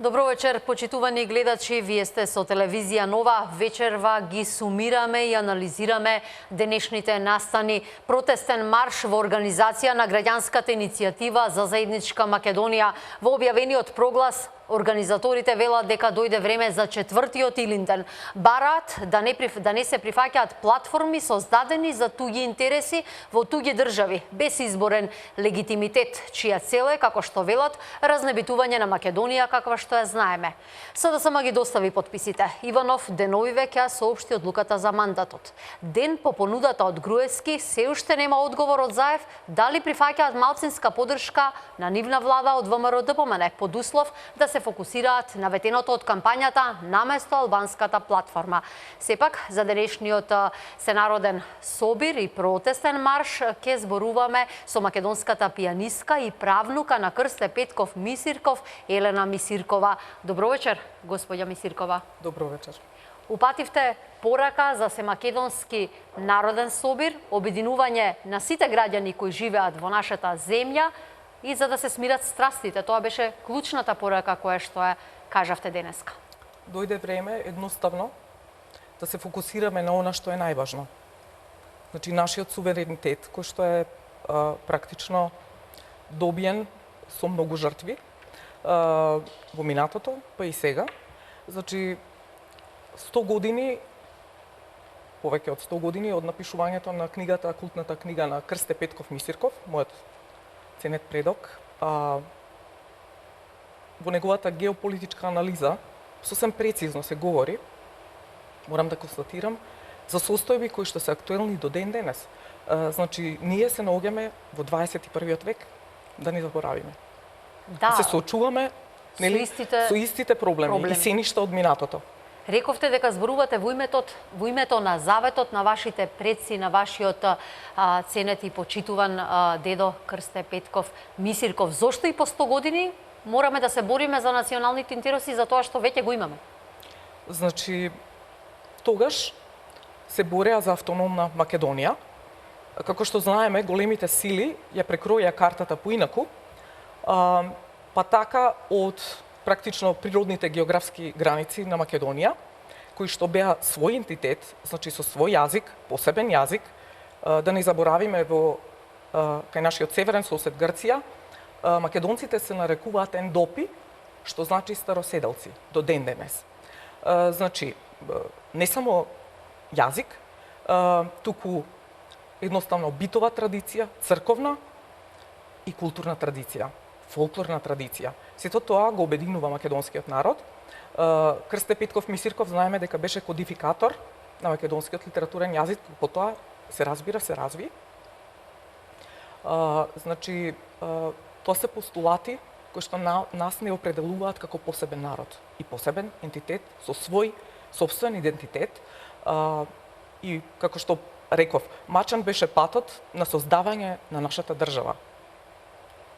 Добро вечер, почитувани гледачи. Вие сте со телевизија Нова. Вечерва ги сумираме и анализираме денешните настани. Протестен марш во организација на граѓанската иницијатива за заедничка Македонија. Во објавениот проглас, организаторите велат дека дојде време за четвртиот Илинден. Бараат да не се прифаќаат платформи создадени за туѓи интереси во туѓи држави, без изборен легитимитет, чија цел е, како што велат, разнебитување на Македонија каква што ја знаеме. СДСМ ги достави подписите. Иванов деновиве ќе соопшти одлуката за мандатот. Ден по понудата од Груевски се уште нема одговор од Заев дали прифаќаат малцинска поддршка на нивна влада од ВМРО-ДПМН под услов да се фокусираат на ветеното од кампањата наместо албанската платформа. Сепак, за денешниот сенароден собир и протестен марш ќе зборуваме со македонската пијанистка и правнука на Крсте Петков Мисирков, Елена Мисиркова. Добро вечер, господја Мисиркова. Добро вечер. Упативте порака за Семакедонски народен собир, обединување на сите граѓани кои живеат во нашата земја и за да се смират страстите. Тоа беше клучната порака која што ја кажавте денеска. Дојде време едноставно да се фокусираме на она што е најважно. Значи, нашиот суверенитет, кој што е практично добиен со многу жртви во минатото, па и сега. Значи, 100 години, повеќе од 100 години од напишувањето на книгата, култната книга на Крсте Петков Мисирков, мојот ценет предок, во неговата геополитичка анализа сосем прецизно се говори, морам да констатирам, за состојби кои што се актуелни до ден денес. Значи, ние се наоѓаме во 21. век, да не заборавиме. Да. Се соочуваме со истите проблеми и се ништа од минатото. Рековте дека зборувате во името на заветот на вашите предци, на вашиот ценет и почитуван дедо Крсте Петков Мисирков. Зошто и по 100 години мораме да се бориме за националните интереси за тоа што веќе го имаме? Значи, тогаш се бореа за автономна Македонија. Како што знаеме, големите сили ја прекроја картата поинаку, па така од практично природните географски граници на Македонија, кои што беа свој ентитет, значи со свој јазик, посебен јазик, да не заборавиме во кај нашиот северен сосед Грција, македонците се нарекуваат ендопи, што значи староседелци до ден денес. Значи, не само јазик, туку едноставно битова традиција, црковна и културна традиција, фолклорна традиција. Сето тоа го обединува македонскиот народ. Крсте Петков Мисирков знаеме дека беше кодификатор на македонскиот литературен јазик, потоа се разви. Значи, тоа се постулати кои што нас не определуваат како посебен народ и посебен ентитет со свој собствен идентитет. И како што реков, мачан беше патот на создавање на нашата држава.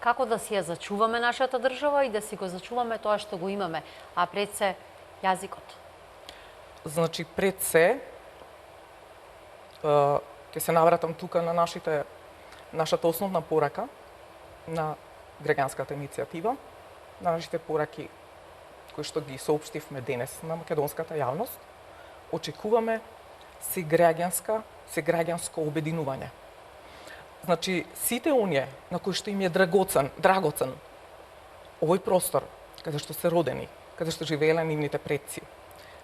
Како да си ја зачуваме нашата држава и да си го зачуваме тоа што го имаме, а пред се јазикот? Значи, пред се, ќе се навратам тука на нашата основна порака на граѓанската иницијатива, на нашите пораки кои што ги соопштивме денес на македонската јавност. Очекуваме сеграѓанско обединување. Значи, сите оние на кои што им е драгоцен овој простор, каде што се родени, каде што живееле нивните предци,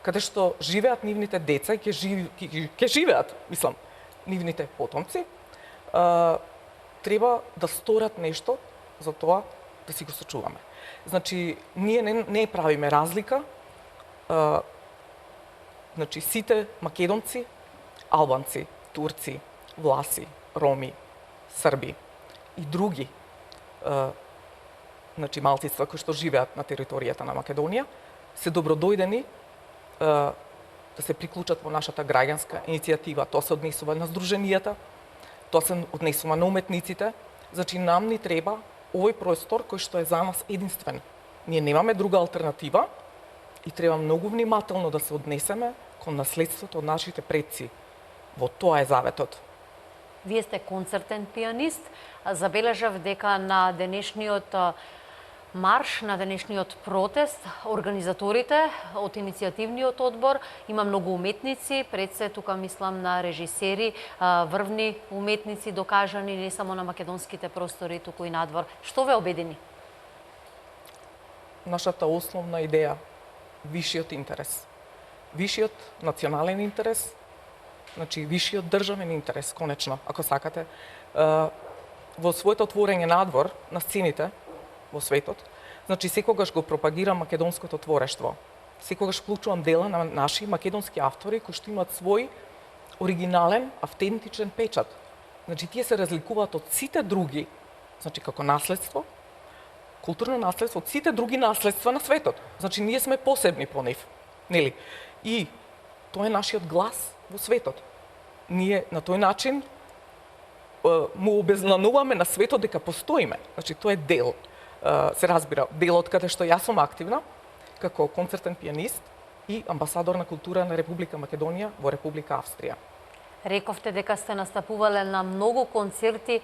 каде што живеат нивните деца и ќе живеат, нивните потомци, треба да сторат нешто за тоа да си го сочуваме. Значи, ние не правиме разлика, значи, сите македонци, албанци, турци, власи, роми, срби и други значи, малцинства кои што живеат на територијата на Македонија, се добродојдени да се приклучат во нашата граѓанска иницијатива. Тоа се однесува на здруженијата, тоа се однесува на уметниците. Значи, нам ни треба овој простор кој што е за нас единствен. Ние немаме друга алтернатива и треба многу внимателно да се однесеме кон наследството од нашите предци. Во тоа е заветот. Вие сте концертен пијанист. Забележав дека на денешниот марш на денешниот протест. Организаторите од иницијативниот одбор има многу уметници, пред се тука мислам на режисери, врвни уметници докажани не само на македонските простори, туку и надвор. Што ве обедини? Нашата основна идеја, вишиот интерес. Вишиот национален интерес, значи вишиот државен интерес, конечно, ако сакате. Во своето отворење надвор на сцените во светот, значи секогаш го пропагирам македонското творештво. Секогаш вклучувам дела на наши македонски автори кои што имаат свој оригинален, автентичен печат. Значи тие се разликуваат од сите други, значи како наследство, културно наследство, од сите други наследства на светот. Значи ние сме посебни по нив, нели? И тоа е нашиот глас во светот. Ние на тој начин му обезнануваме на светот дека постоиме. Значи тоа е дел, се разбира, дел од каде што јас сум активна како концертен пианист и амбасадор на култура на Република Македонија во Република Австрија. Рековте дека сте настапувале на многу концерти,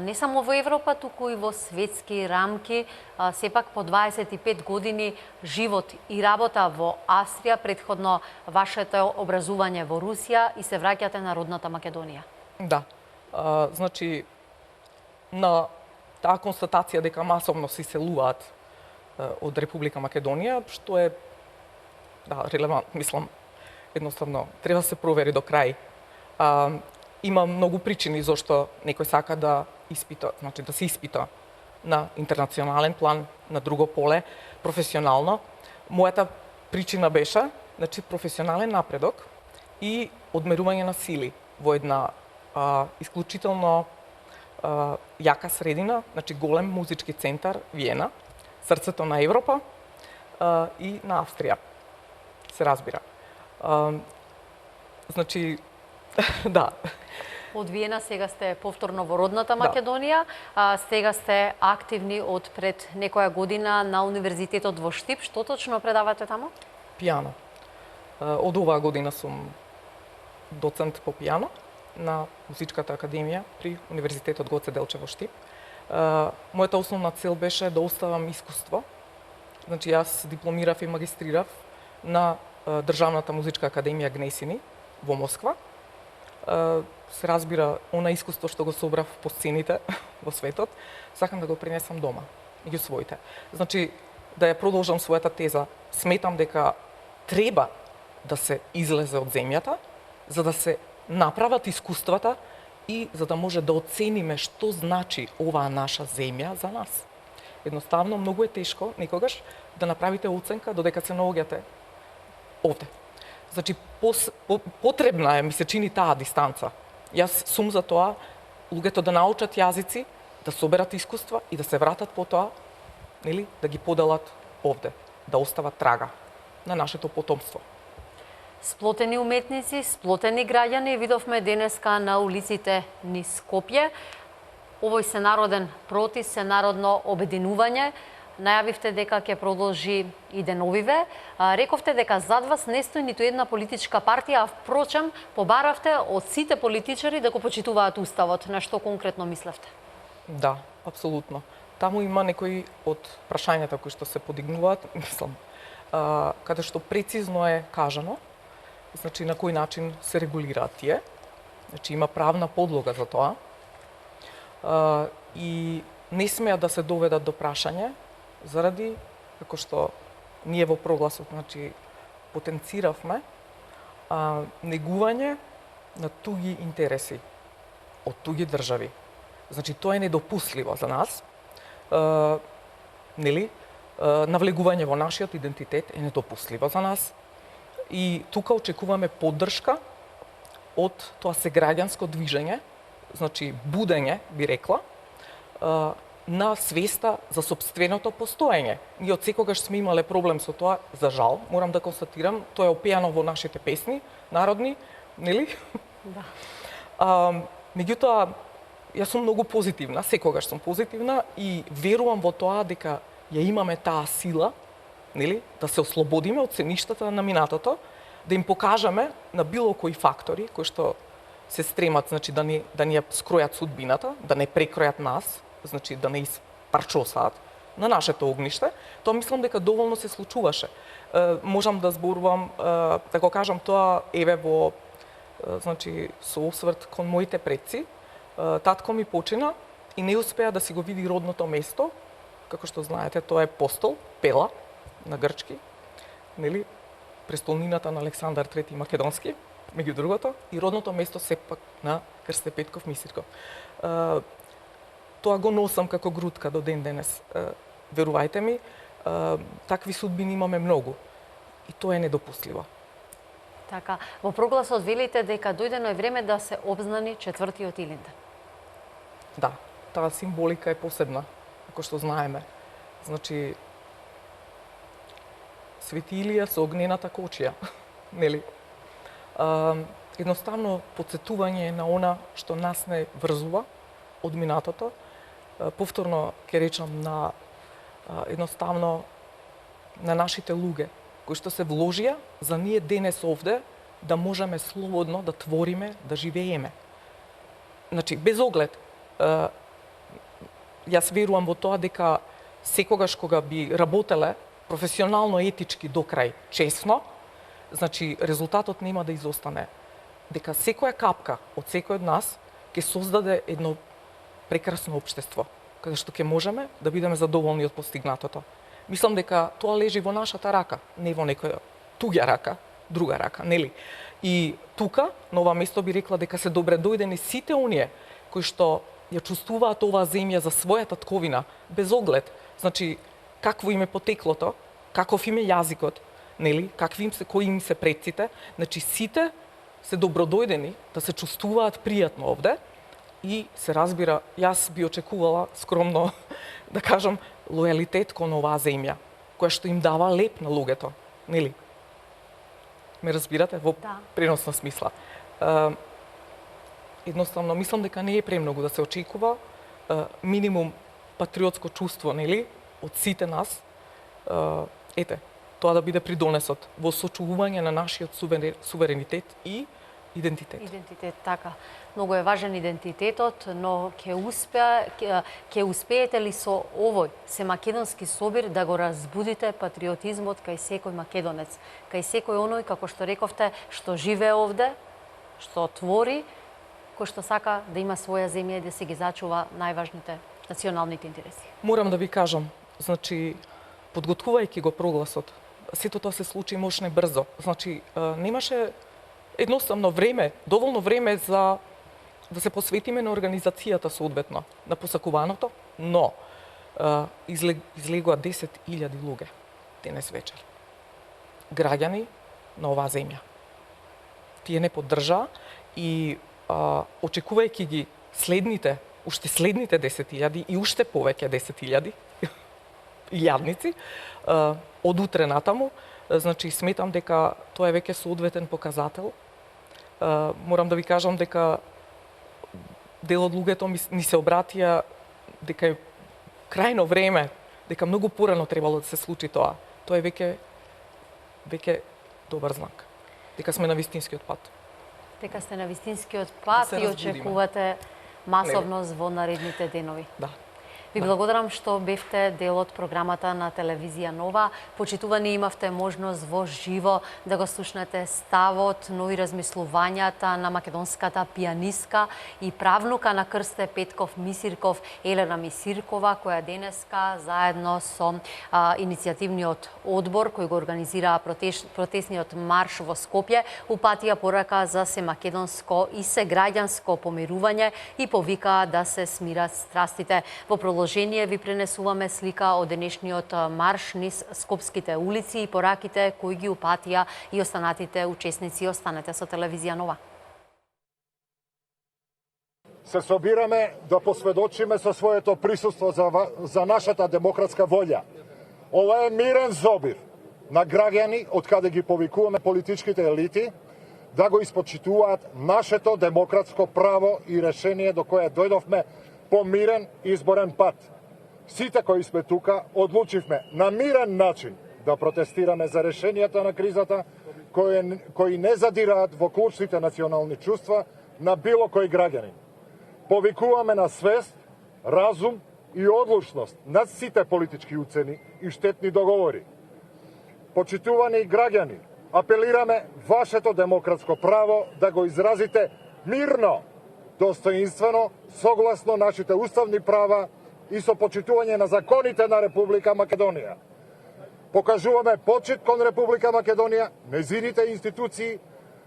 не само во Европа, туку и во светски рамки. Сепак по 25 години живот и работа во Австрија, предходно вашето образување во Русија и се враќате на родната Македонија. Да. Значи, на таа констатација дека масовно се иселуваат од Република Македонија, што е релевантно, мислам, едноставно треба да се провери до крај. Има многу причини зашто некој сака да испита, значи да се испита на интернационален план, на друго поле, професионално. Мојата причина беше, значи, професионален напредок и одмерување на сили во една исклучително јака средина, значи голем музички центар Виена, срцето на Европа и на Австрија, се разбира. Значи, да. Од Виена сега сте повторно во родната Македонија, сега сте активни од пред некоја година на Универзитетот во Штип. Што точно предавате таму? Пијано. Од оваа година сум доцент по пијано на Музичката академија при Универзитетот Гоце Делчев во Штип. Мојата основна цел беше да оставам искуство. Значи, јас дипломирав и магистрирав на Државната музичка академија Гнесини во Москва. Се разбира, она искуство што го собрав по сцените во светот, сакам да го пренесам дома, меѓу своите. Значи, да ја продолжам својата теза, сметам дека треба да се излезе од земјата, за да се направат искуствата и за да може да оцениме што значи оваа наша земја за нас. Едноставно, многу е тешко некогаш да направите оценка додека се наоѓате овде. Значи, потребна е, ми се чини таа дистанца. Јас сум за тоа луѓето да научат јазици, да соберат искуства и да се вратат по тоа, нели, да ги поделат овде, да остават трага на нашето потомство. Сплотени уметници, сплотени граѓани видовме денеска на улиците низ Скопје. Овој сенароден протест, сенародно обединување. Најавивте дека ќе продолжи и деновиве. Рековте дека зад вас не стои ниту една политичка партија, а впрочем побаравте од сите политичари да го почитуваат уставот. На што конкретно мислевте? Да, апсолутно. Таму има некои од прашањата кои што се подигнуваат, мислам, каде што прецизно е кажано, значи на кој начин се регулираат тие. Значи има правна подлога за тоа. И не смеа да се доведат до прашање заради, како што ние во прогласот, значи, потенциравме негување на туги интереси од туги држави. Значи, тоа е недопустливо за нас. Нели? Навлегување во нашиот идентитет е недопустливо за нас. И тука очекуваме поддршка од тоа сеграѓанско движење, значи будење, би рекла, на свеста за сопственото постоење. Ние од секогаш сме имале проблем со тоа, за жал, морам да констатирам, тоа е опеано во нашите песни, народни, нели? Да. Меѓутоа, јас сум многу позитивна, секогаш сум позитивна и верувам во тоа дека ја имаме таа сила, нели, да се ослободиме од сеништата на минатото, да им покажеме на било кои фактори кои што се стремат, значи да ни ја скројат судбината, да не прекројат нас, значи да не испарчосаат, на нашето огниште, тоа мислам дека доволно се случуваше. Можам да зборувам, да го кажам тоа, еве во, значи, со осврт кон моите предци. Татко ми почина и не успеа да си го види родното место, како што знаете, тоа е Постол, Пела, на грчки, нели, престолнината на Александар III Македонски, меѓу другото, и родното место сепак на Крсте Петков Мисирков. Тоа го носам како грудка до ден денес. Верувајте ми, такви судбини имаме многу. И тоа е недопустливо. Така, во прогласот велите дека дојдено е време да се обзнани четвртиот Илинден. Да, таа символика е посебна, како што знаеме. Значи, Свети Илија со огнената кочија, нели? Едноставно подсетување на она што нас не врзува од минатото. Повторно ќе речам на едноставно на нашите луѓе кои што се вложија за ние денес овде да можеме слободно да твориме, да живееме. Значи, без оглед, јас верувам во тоа дека секогаш кога би работеле професионално, етички до крај, честно, значи резултатот нема да изостане. Дека секоја капка од секој од нас ќе создаде едно прекрасно општество, каде што ќе можеме да бидеме задоволни од постигнатото. Мислам дека тоа лежи во нашата рака, не во некоја туѓа рака, друга рака, нели? И тука, на ова место би рекла дека се добре дојдени сите оние кои што ја чувствуваат оваа земја за својата татковина, без оглед, значи, какво им е потеклото, каков им е јазикот, нели, кои им се предците, значи сите се добродојдени да се чувствуваат пријатно овде и се разбира, јас би очекувала скромно да кажам лојалитет кон оваа земја, која што им дава леп на луѓето, нели? Ме разбирате во преносна смисла. Едноставно мислам дека не е премногу да се очекува минимум патриотско чувство, нели, од сите нас. Ете, тоа да биде придонесот во сочувување на нашиот суверенитет и идентитет. Идентитет, така. Многу е важен идентитетот, но ќе успеете ли со овој семакедонски собир да го разбудите патриотизмот кај секој македонец, кај секој оној, како што рековте, што живее овде, што твори, кој што сака да има своја земја и да се ги зачува најважните националните интереси? Морам да ви кажам, значи, подготвувајќи го прогласот, сето тоа се случи мощне брзо. Значи, немаше едноставно време, доволно време за да се посветиме на организацијата соодветно, на посакуваното, но излегува 10.000 луѓе денес вечер. Граѓани на оваа земја. Тие не поддржаа и очекувајќи ги уште следните 10.000 и уште повеќе 10.000 јадници, од утре натаму, значи сметам дека тоа е веќе соодветен показател. Морам да ви кажам дека дел од луѓето ни се обратија дека е крајно време, дека многу порано требало да се случи тоа. Тоа е веќе добар знак. Дека сме на вистинскиот пат. Дека сте на вистинскиот пат и очекувате масовност во наредните денови. Да. Ви благодарам што бевте дел од програмата на телевизија Нова. Почитувани, имавте можност во живо да го слушнете ставот, но и размислувањата на македонската пијанистка и правнука на Крсте Петков Мисирков, Елена Мисиркова, која денеска заедно со иницијативниот одбор кој го организира протестниот марш во Скопје упатија порака за семакедонско и сеграѓанско помирување и повикаа да се смират страстите. Во продолжение ви пренесуваме слика од денешниот марш низ скопските улици и пораките кои ги упатија и останатите учесници. Останете со телевизија Нова. Се собираме да посведочиме со своето присуство за нашата демократска волја. Ова е мирен зобир на граѓани од каде ги повикуваме политичките елити да го испочитуваат нашето демократско право и решение до кое дојдовме по мирен изборен пат. Сите кои сме тука одлучивме на мирен начин да протестираме за решенијата на кризата кои не задираат во клучните национални чувства на било кој граѓанин. Повикуваме на свест, разум и одлучност над сите политички уцени и штетни договори. Почитувани граѓани, апелираме вашето демократско право да го изразите мирно, достоинствено, согласно нашите уставни права и со почитување на законите на Република Македонија. Покажуваме почит кон Република Македонија, незините институции,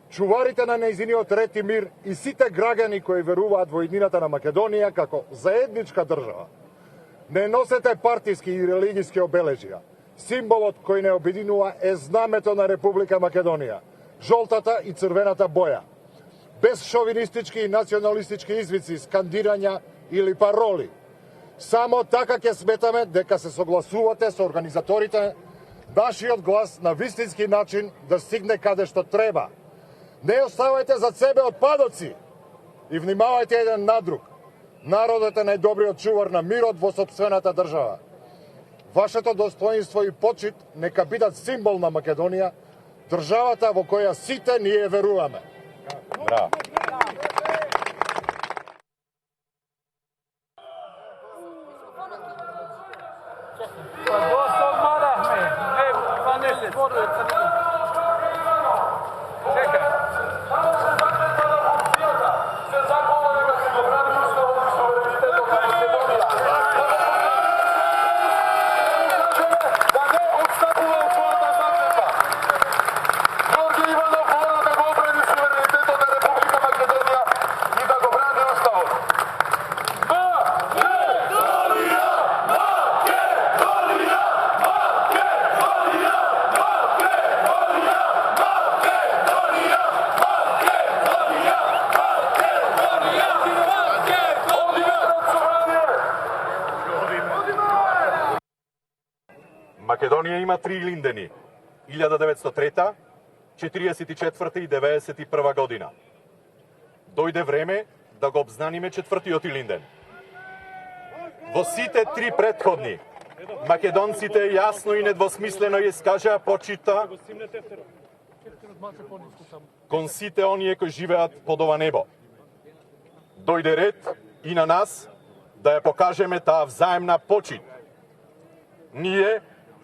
чуварите на нејзиниот ред и мир и сите граѓани кои веруваат во еднината на Македонија како заедничка држава. Не носете партиски и религиски обележја. Символот кој не обединува е знамето на Република Македонија, жолтата и црвената боја. Без шовинистички и националистички извици, скандирања или пароли. Само така ќе сметаме дека се согласувате со организаторите нашиот глас на вистински начин да стигне каде што треба. Не оставајте за себе отпадоци и внимавајте еден на друг. Народот е најдобриот чувар на мирот во сопствената држава. Вашето достоинство и почит нека бидат символ на Македонија, државата во која сите ние веруваме. Браво. Македонија има 3 линдени, 1903, 44 и 91 година. Дојде време да го обзнаниме четвртиот линден. Во сите 3 претходни, македонците јасно и недвосмислено ја искажаа почита кон сите оние кои живеат под ова небо. Дојде ред и на нас да ја покажеме таа взаемна почит. Ние,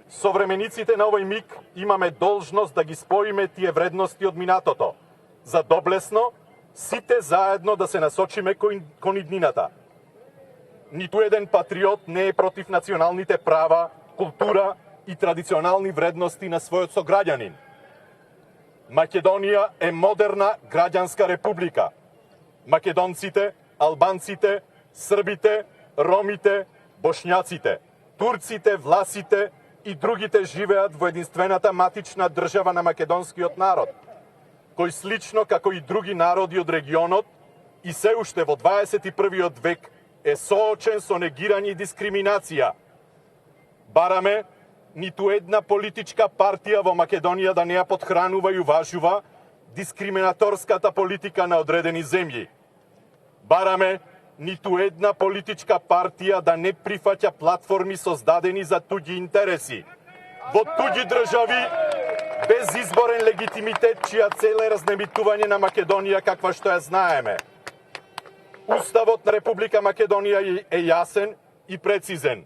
современиците на овој миг, имаме должност да ги споиме тие вредности од минатото, за доблесно сите заедно да се насочиме кон иднината. Ниту еден патриот не е против националните права, култура и традиционални вредности на својот сограѓанин. Македонија е модерна граѓанска република. Македонците, албанците, србите, ромите, бошњаците, турците, власите и другите живеат во единствената матична држава на македонскиот народ, кој слично како и други народи од регионот и се уште во 21. век е соочен со негирање и дискриминација. Бараме ниту една политичка партија во Македонија да не ја подхранува и уважува дискриминаторската политика на одредени земји. Бараме ниту една политичка партија да не прифаќа платформи создадени за туѓи интереси, во туѓи држави, без изборен легитимитет, чија цел е разнемитување на Македонија каква што ја знаеме. Уставот на Република Македонија е јасен и прецизен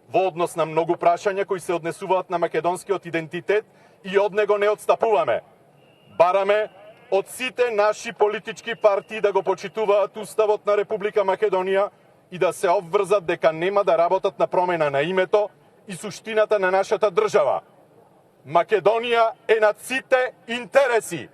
во однос на многу прашања кои се однесуваат на македонскиот идентитет и од него не отстапуваме. Бараме од сите наши политички партии да го почитуваат Уставот на Република Македонија и да се обврзат дека нема да работат на промена на името и суштината на нашата држава. Македонија е над сите интереси.